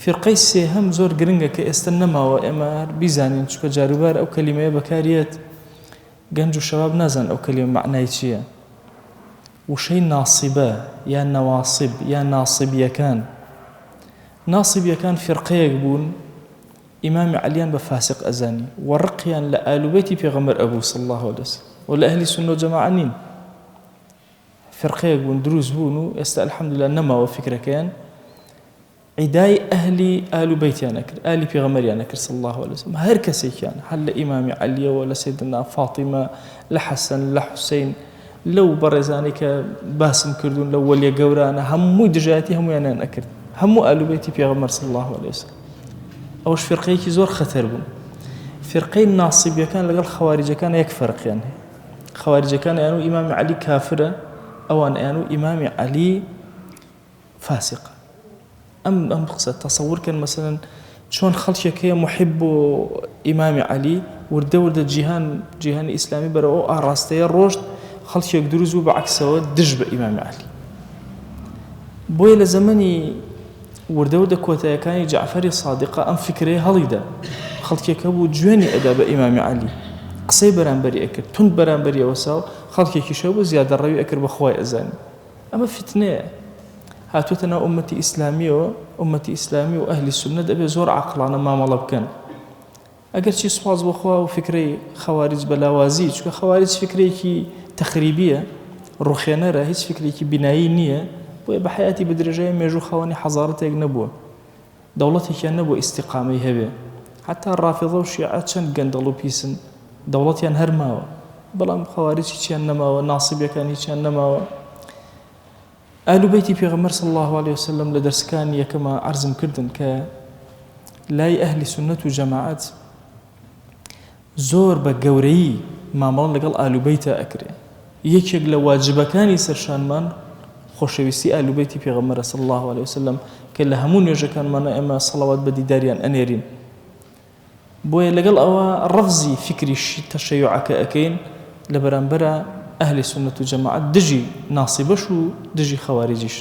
فرقەی سێهەم زۆر گرنگە کە ئێستا نەماوە ئێمە بیزانین، چونکە جاروبار ئەو کەلیمەیە بەکارێت گەنج و شەباب نازان ئەو کەلیمە معنای چییە. وشەی ناسیبە یان نەواسب یان ناسیبیەکان. ناسیبیەکان فرقەیەک بوون، ئیمامی عەلیان بە فاسق ئەزانی و ڕقیان لە ئالوبەیتی پێغەمبەر ئەبوو صلی الله عليه وسلم و لە ئەهلی سونە و جەماعە نین. فرقەیەک بوون، دروست بوون و ئێستا الحەمدولله نەماوە فکرەکەیان. عیدای ئەهلی ئالوبەیتیان ئەکرد، ئالی پێغەمبەریان ئەکرد صلی الله عليه وسلم، هەر کەسێکیان هەر لە ئیمامی عەلیەوە، لە سەیدنا فاتیمە، لە حەسەن، لە حوسەین، لەو بەڕێزانەی کە باسم کردوون لە وەلیە گەورانە، هەمووی دژایەتی هەموویانیان ئەکرد، هەموو ئالوبەیتی پێغەمبەر صلی الله عليه وسلم. ئەوش فرقەیەکی زۆر خەتەر بوون. فرقەی ناسیبیەکان لەگەڵ خەواریجەکان یەک فەرقیان هەیە. خەواریجەکان ئەیان و ئیمامی عەلی کافرە، ئەوان ئەیان و ئیمامی عەلی فاسقە. ئەم قسە تەسەوور کەن مەسەلەن چۆن خەڵکێک هەیە محب بۆ ئیمامی عەلی، وردە وردە جیهانی ئیسلامی بەرەوە ئەو ئاڕاستەیە ڕۆشت، خەڵکێک دروست بوو بەعەکسەوە دژ بە ئیمامی عەلی. بۆیە لە زەمەنی وردە وردە کۆتاییەکانی جەعفەری سادقە ئەم فکرەیە هەڵیدا، خەڵکێک هەبوو گوێنی ئەدا بە ئیمامی عەلی، قسەی بەرامبەری ئەکرد، تند بەرامبەری ئەوەسا و خەڵکێکیش هەبوو زیادە ڕەوی ئەکرد بە خوای ئەزانی. ئەمە فتنەیە هاتووەتە ناو ئومەتی ئیسلامیەوە. ئومەتی ئیسلامی و ئەهلی سونە دەبێت زۆر عەقڵانە مامەڵە بکەن. ئەگەر چی سوپاس بەخوا و فکرەی خەواریج بەلاوازی، چونکە خەواریج فکرێکی تەخریبیە، ڕوخێنەرە، هیچ فکرێکی بینایی نییە. بۆیە بە حیاتی بەدرێژەیە مێژوو خەوانی حەزارەتێک نەبووە، دەوڵەتێکیان نەبووە ئیستیقامەی هەبێ. حتا ڕافیضە و شیعە چەند گەندەڵ و پیسن، دەوڵەتیان هەر ماوە، بەڵام خەواریج هیچیان نەماوە، ناسیبیەکان هیچیان نەماوە. ئالوبەیتی پێغەمبەر صلی الله عليه وسلم لە دەرسەکانی یەکەمە عەرزم کردن کە لای ئەهلی سونەت و جەماعەت زۆر بە گەورەیی مامەڵە لەگەڵ ئالوبەیتە ئەکرێ. یەکێک لە واجبەکانی سەرشانمان خۆشەویستی ئالوبەیتی پێغەمبەر صلی الله عليه وسلم کە لە هەموو نوێژەکانمانە ئێمە سەڵاوات بە دیداریان ئەنێرین. بۆیە لەگەڵ ئەوە ڕەفزی فکری تەشەیوعەکە ئەکەین لە بەرامبەرە ئەهلی سونەت و جەماعەت دژی ناسیبەش و دژی خەواریجیش.